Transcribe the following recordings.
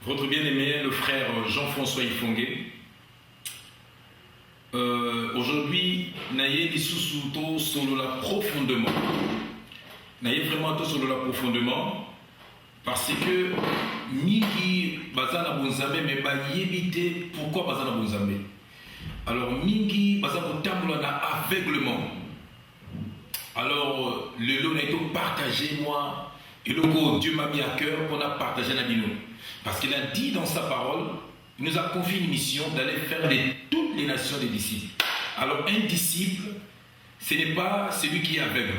Votre bien-aimé, le frère Jean-François Ifongué. Aujourd'hui, naye lisusuto solo la profondément. Naye vraiment tout solo la profondément parce que mingi bazana bonzambe mais ba yebite pourquoi bazana bonzambe. Alors mingi bazana botambola na aveuglement. Alors le lot n'a été partagé moi et le coup Dieu m'a mis à cœur qu'on a partagé la bino. Parce qu'il a dit dans sa parole, il nous a confié une mission d'aller faire de toutes les nations des disciples. Alors un disciple, ce n'est pas celui qui est aveugle.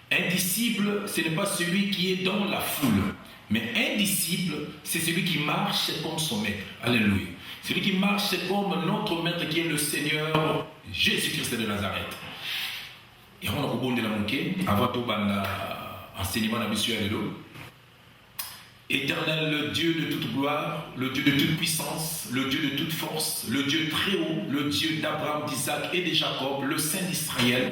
Un disciple, ce n'est pas celui qui est dans la foule. Mais un disciple, c'est celui qui marche comme son maître. Alléluia. Celui qui marche comme notre maître qui est le Seigneur Jésus-Christ de Nazareth. Et on a rebondé la moquée, avant tout enseignement de Monsieur Alléluia. Éternel, le Dieu de toute gloire, le Dieu de toute puissance, le Dieu de toute force, le Dieu très haut, le Dieu d'Abraham, d'Isaac et de Jacob, le Saint d'Israël.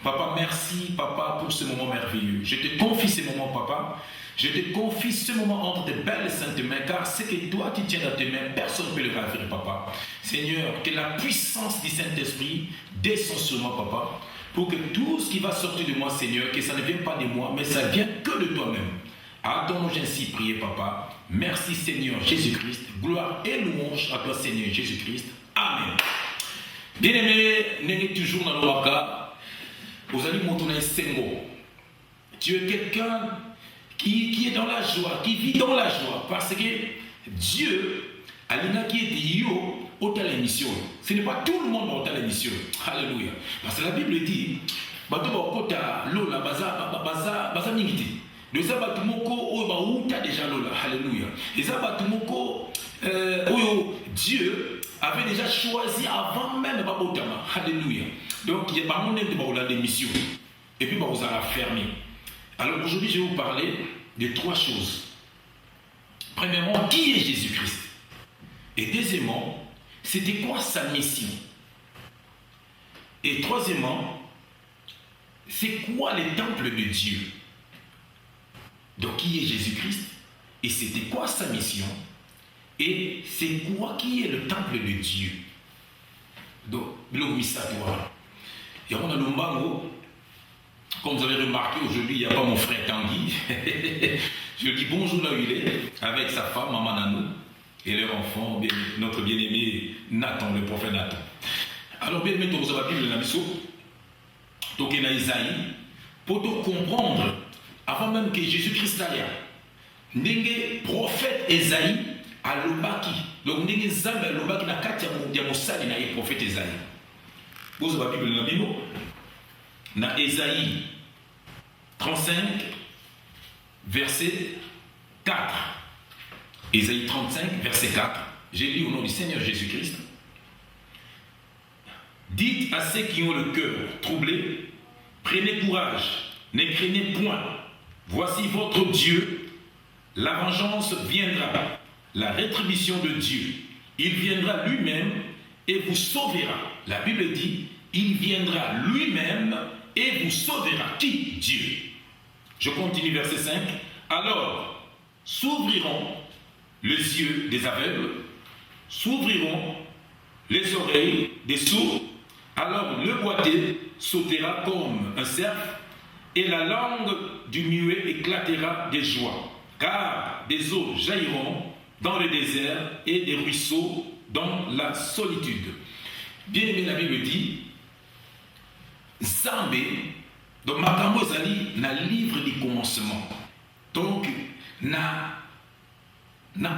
Papa, merci, Papa, pour ce moment merveilleux. Je te confie ce moment, Papa. Je te confie ce moment entre tes belles et saintes mains, car ce que toi tu tiens dans tes mains, personne ne peut le ravir, Papa. Seigneur, que la puissance du Saint-Esprit descende sur moi, Papa, pour que tout ce qui va sortir de moi, Seigneur, que ça ne vienne pas de moi, mais ça vient que de toi-même. Attends-nous ainsi prier, Papa. Merci, Seigneur Jésus-Christ. Gloire et louange à toi, Seigneur Jésus-Christ. Amen. Bien-aimé, n'est toujours dans le waka. Vous allez montrer Sengo. Tu es quelqu'un qui est dans la joie, qui vit dans la joie. Parce que Dieu, Alina qui est dit yo, autant l'émission. Ce n'est pas tout le monde autant l'émission. Alléluia. Parce que la Bible dit, bato ba kota lola baza mingiti. Les abatumoko oyo bauta déjà lola. Alléluia. Les abatumoko Dieu avait déjà choisi avant même babotama. Alléluia. Donc il y a pas monde de des missions. Et puis vous allez fermer. Alors aujourd'hui je vais vous parler de trois choses. Premièrement, qui est Jésus-Christ? Et deuxièmement, c'était quoi sa mission? Et troisièmement, c'est quoi le temple de Dieu? Donc qui est Jésus-Christ? Et c'était quoi sa mission? Et c'est quoi qui est le temple de Dieu? Donc, le misatoire. Et on a le mango. Comme vous avez remarqué, aujourd'hui, il n'y a pas mon frère Tanguy. Je dis bonjour là où il est, avec sa femme, Maman Nanou, et leur enfant, notre bien-aimé Nathan, le prophète Nathan. Alors, bien aimé, vous avez vu le Namiso, donc il y a Isaïe, pour te comprendre, avant même que Jésus-Christ aille, ndenge prophète Isaïe a l'obaki, donc ndenge Zambé a l'obaki na kati ya mosali na ye prophète Isaïe. Vous avez vu le Namiso, na Isaïe 35, verset 4. Isaïe 35, verset 4. J'ai lu au nom du Seigneur Jésus-Christ. Dites à ceux qui ont le cœur troublé, prenez courage, ne craignez point. Voici votre Dieu. La vengeance viendra, la rétribution de Dieu. Il viendra lui-même et vous sauvera. La Bible dit, il viendra lui-même et vous sauvera. Qui? Dieu. Je continue verset 5. Alors, s'ouvriront les yeux des aveugles, s'ouvriront les oreilles des sourds. Alors le boiteux sautera comme un cerf et la langue du muet éclatera de joie. Car des eaux jailliront dans le désert et des ruisseaux dans la solitude. Bien aimé, la Bible dit, Zambé, donc Makambo Zali, na livre du commencement. Donc, na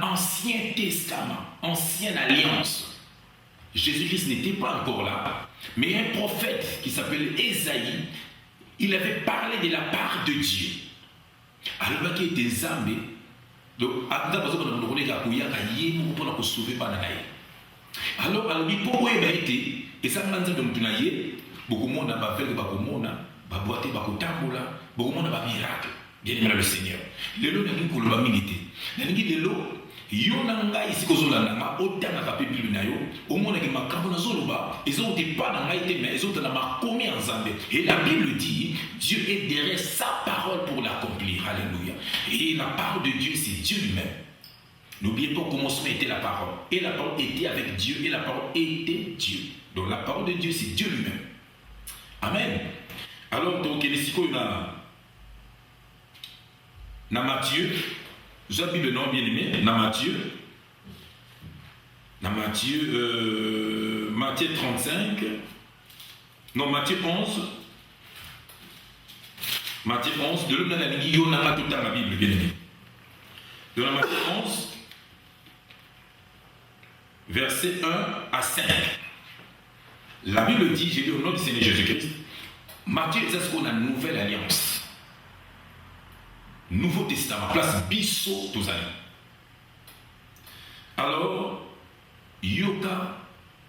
Ancien Testament, Ancienne Alliance. Jésus-Christ n'était pas encore là, mais un prophète qui s'appelle Esaïe, il avait parlé de la part de Dieu. Alors, il était Zambé, donc, alors, il faut été, et ça m'a dit beaucoup de monde a fait le bakomona, baboité, bakotambola, beaucoup de monde a miracle. Bien aimé le Seigneur. Le lot n'a pas de milité. N'a pas de lot. Yonanga ici que zolananga autant na kapé bilunayo. Au moins que ma kabona zoloba, ils ont été pas dans l'aïté mais ils ont dans ma commis en Zambé. Et la Bible dit, Dieu est derrière sa parole pour l'accomplir. Alléluia. Et la parole de Dieu c'est Dieu lui-même. N'oubliez pas, au commencement était la parole. Et la parole était avec Dieu. Et la parole était Dieu. Donc la parole de Dieu, c'est Dieu lui-même. Amen. Alors, donc, il y a Matthieu. Vous avez le nom bien aimé. Matthieu 35. Non, Matthieu 11. Matthieu 11. De l'homme de la ligne, il y en a tout dans la Bible, bien aimé. De la Matthieu 11. Versets 1 à 5. La Bible dit, j'ai lu au nom du Seigneur Jésus-Christ, Matthieu, c'est ce qu'on a une nouvelle alliance. Nouveau Testament, place Bisso Tozali. Alors, Yoka,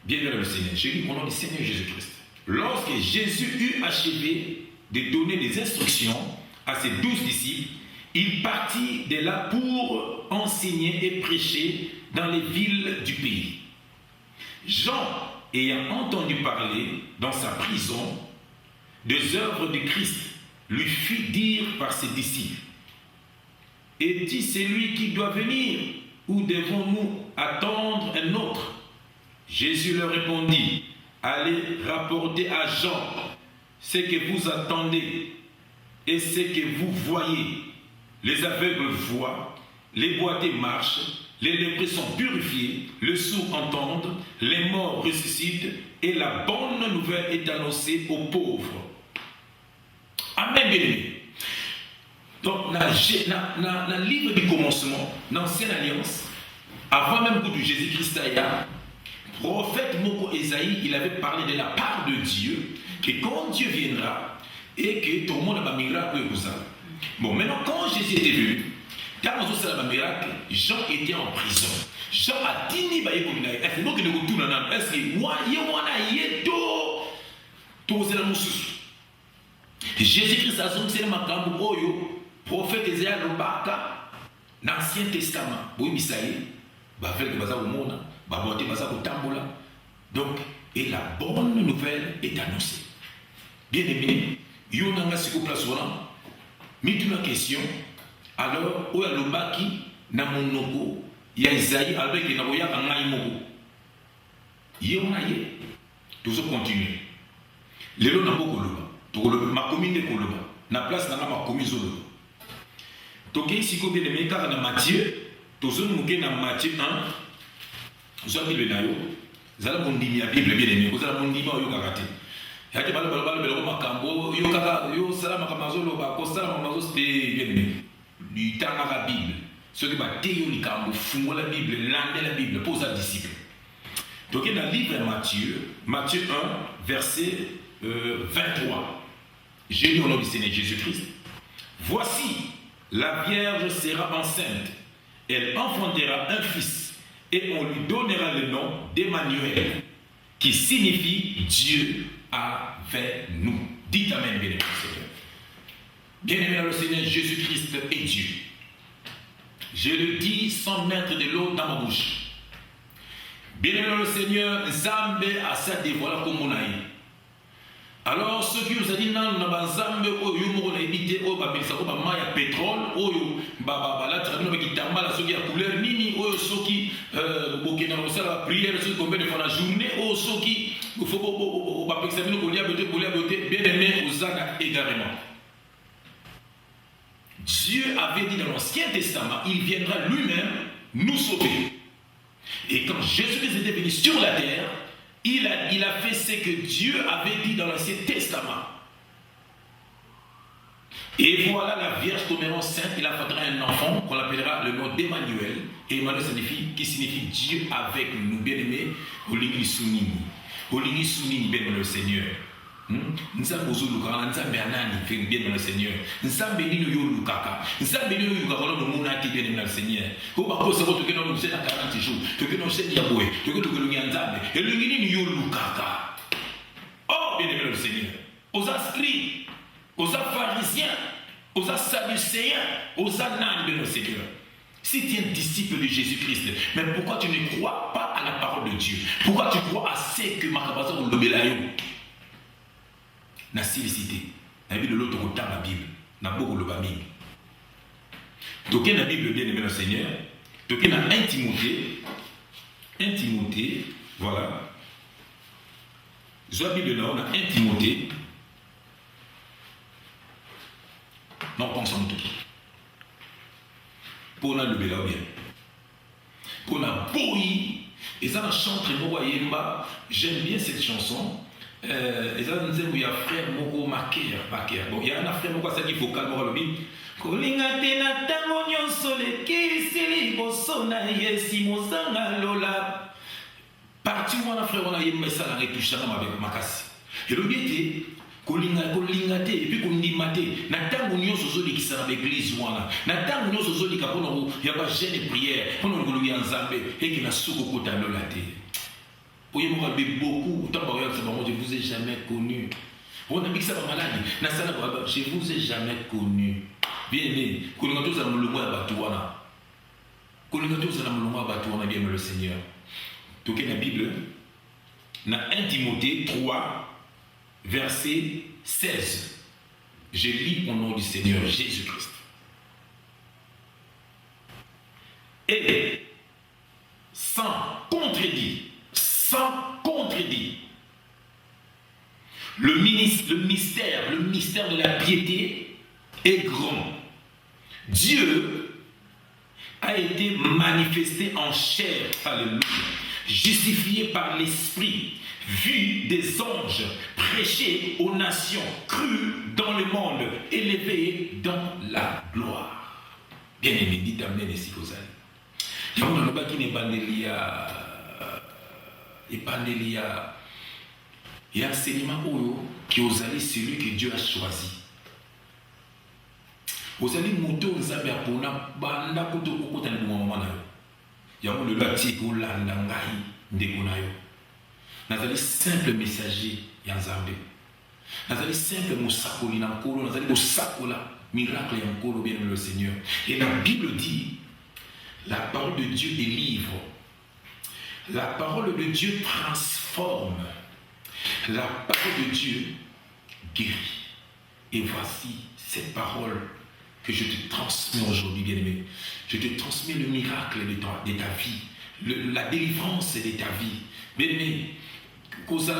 bien vers le Seigneur, j'ai lu au nom du Seigneur Jésus-Christ. Lorsque Jésus eut achevé de donner des instructions à ses 12 disciples, il partit de là pour enseigner et prêcher dans les villes du pays. Jean, ayant entendu parler dans sa prison des œuvres de Christ, lui fit dire par ses disciples, « Est-il celui qui doit venir, ou devons-nous attendre un autre ?» Jésus leur répondit, « Allez rapporter à Jean ce que vous attendez et ce que vous voyez. Les aveugles voient, les boiteux marchent, les lépreux sont purifiés, les sourds entendent, les morts ressuscitent, et la bonne nouvelle est annoncée aux pauvres. » Amen, bien-aimé. Donc, dans le livre du commencement, dans l'Ancienne Alliance, avant même que Jésus-Christ aille, prophète Moko Esaïe, il avait parlé de la part de Dieu, que quand Dieu viendra, et que tout le monde va miracle et ça. Bon, maintenant, quand Jésus était venu, quand on a un miracle, Jean était en prison. Jean a dit, il faut que nous retournions dans le est-ce que moi, Jésus-Christ a dit, c'est le prophète Esaïe Lobaka, l'Ancien Testament. Oui, ça y est, donc, et la bonne nouvelle est annoncée. Bien aimé, il y a une place une question. Alors, où est le baki na monoko, il y a Isaïe avec les Naboya en Naïmoko. Il y a un aïe. Tout ça continue. Les lots n'a pas Koloba. Ma commune de Koloba. Na place n'a pas commune Zolo. Toké si ko bien aimé car na Matthieu, tout ça nous gagne na Matthieu 1. Vous avez le nayo. Vous allez mon dimi à Bible bien aimé. Vous allez mon dimi au yokarate. Yaki balo makambo yo sala makamazolo ba ko sala mamazo c'est bien aimé. Du temps à la Bible. Ce qui va théo likambo fungo la Bible, lande la Bible pose à disciple. Donc dans le livre de Matthieu 1 verset 23. J'ai lu au nom du Seigneur Jésus-Christ. Voici, la Vierge sera enceinte. Elle enfantera un fils et on lui donnera le nom d'Emmanuel, qui signifie Dieu avec nous. Dites Amen, bien-aimé Seigneur. Bien-aimé dans le Seigneur, Jésus-Christ est Dieu. Je le dis sans mettre de l'eau dans ma bouche. Bien-aimé dans le Seigneur, Zambe a sa dévoilé comme on a eu. Alors, ceux qui nous ont dit non, nous avons Zambe, nous avons évité, nous avons pétrole, nous avons ceux qui ont couleur, nini, ceux qui ont la prière, ceux qui ont fait la journée, ceux qui ont examiner bien aimé, aux ânes également. Dieu avait dit dans l'Ancien Testament, il viendra lui-même nous sauver. Et quand Jésus-Christ était venu sur la terre, il a fait ce que Dieu avait dit dans l'Ancien Testament. Et voilà, la Vierge tombera enceinte, il enfantera un enfant qu'on appellera le nom d'Emmanuel. Et Emmanuel qui signifie Dieu avec nous, bien-aimés, Olingi Sunini. Olingi Sunini, bien le Seigneur. Nous avons besoin de nous faire bien dans le Seigneur. Nous avons besoin de nous faire nous avons besoin de nous faire bien dans le Seigneur. Nous avons besoin de nous faire 40 jours. Nous avons besoin de nous faire oh, bien dans le Seigneur. Aux inscrits, aux pharisiens, aux sadducéens, aux ananes de nos Seigneur. Si tu es un disciple de Jésus-Christ, mais pourquoi tu ne crois pas à la parole de Dieu? Pourquoi tu crois à ce que Makabaza ou Lobelayo? Na silicité, na Bible de l'autre côté la Bible, na beaucoup le Bible. Donc la Bible bien aimé le Seigneur, Donc il y a 1 Timothée, voilà. Je la Bible là, on a 1 Timothée. Non, pense en tout. Pour la le bien. Pour la bouillie. Et ça, la chante Moyemba. J'aime bien cette chanson. Et ça, nous disons, il y a un frère Moko Maker. Bon, il y a un frère Moko, ça dit vocal, Moko Lobi. Kolingate na tango nyonso lekisili bosona yesi mozanga lola. Parti wana frère wana yemba esala retushana avec makasi. Et le biete kolingate et puis kondimate na tango nyonso zolekisa na église wana. Na tango nyonso zolika pono ya ba jeune prière, pono ngolobi ya Nzambe et qui na suko kota lola te. Oye mo kalbe beaucoup, tant ba ya sabamo je vous ai jamais connu. On a dit que ça va malade. Na sala je vous ai jamais connu. Bien aimé, kolingato za mulungu ya batu wana. Kolingato za mulungu ya batu wana bien le Seigneur. Donc la Bible, dans 1 Timothée 3, verset 16. Je lis au nom du Seigneur Jésus-Christ. Et sans contredit, le mystère de la piété est grand. Dieu a été manifesté en chair, alléluia, justifié par l'Esprit, vu des anges, prêché aux nations, cru dans le monde, élevé dans la gloire. Bien aimé, dites amen ici aux amis. Il y a un qui n'est pas Epandelia, il y a un enseignement qui est aux alliés, celui que Dieu a choisi. Aux alliés, moto Nzambe apona banda kuto kokota ni mama na yo. Yango le bati ko landa ngai ndeko na yo. Nazali simple messager ya Nzambe. Nazali simple musakoli na nkolo, nazali kosakola miracle ya nkolo bien le Seigneur. Et la Bible dit la parole de Dieu délivre. La parole de Dieu transforme. La parole de Dieu guérit. Et voici cette parole que je te transmets aujourd'hui, bien-aimé. Je te transmets le miracle de ta vie, la délivrance de ta vie. Bien-aimé, quand on a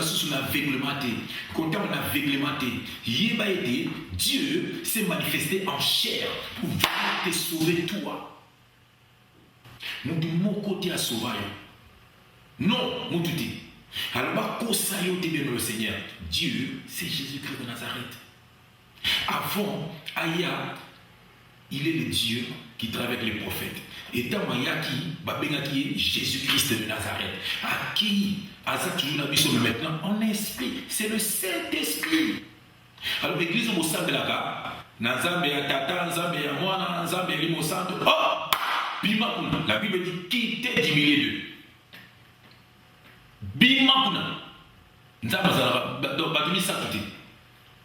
aveuglementé, Dieu s'est manifesté en chair pour te sauver toi. Nous de mon côté à sauver. Non, mon tuti. Alors, le Seigneur, Dieu, c'est Jésus-Christ de Nazareth. Avant, Aya, il est le Dieu qui travaille avec les prophètes. Et dans Mayaki, Jésus-Christ de Nazareth. À qui, à ça, toujours la mission maintenant, en esprit. C'est le Saint-Esprit. Alors, l'église au sein de la gare, Nazambe ya Tata, Nazambe ya Mwana, Nazambe ya Limo Santo. Oh! Bimakuna. La Bible dit quittez du milieu d'eux. Bimakuna. Nzamazara, Badumi Sakati.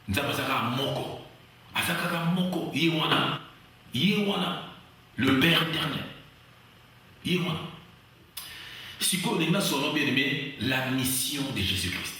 Nzamazara Moko. Azakara Moko. Yewana. Le Père éternel. Yewana. Si on est bien aimé, la mission de Jésus-Christ.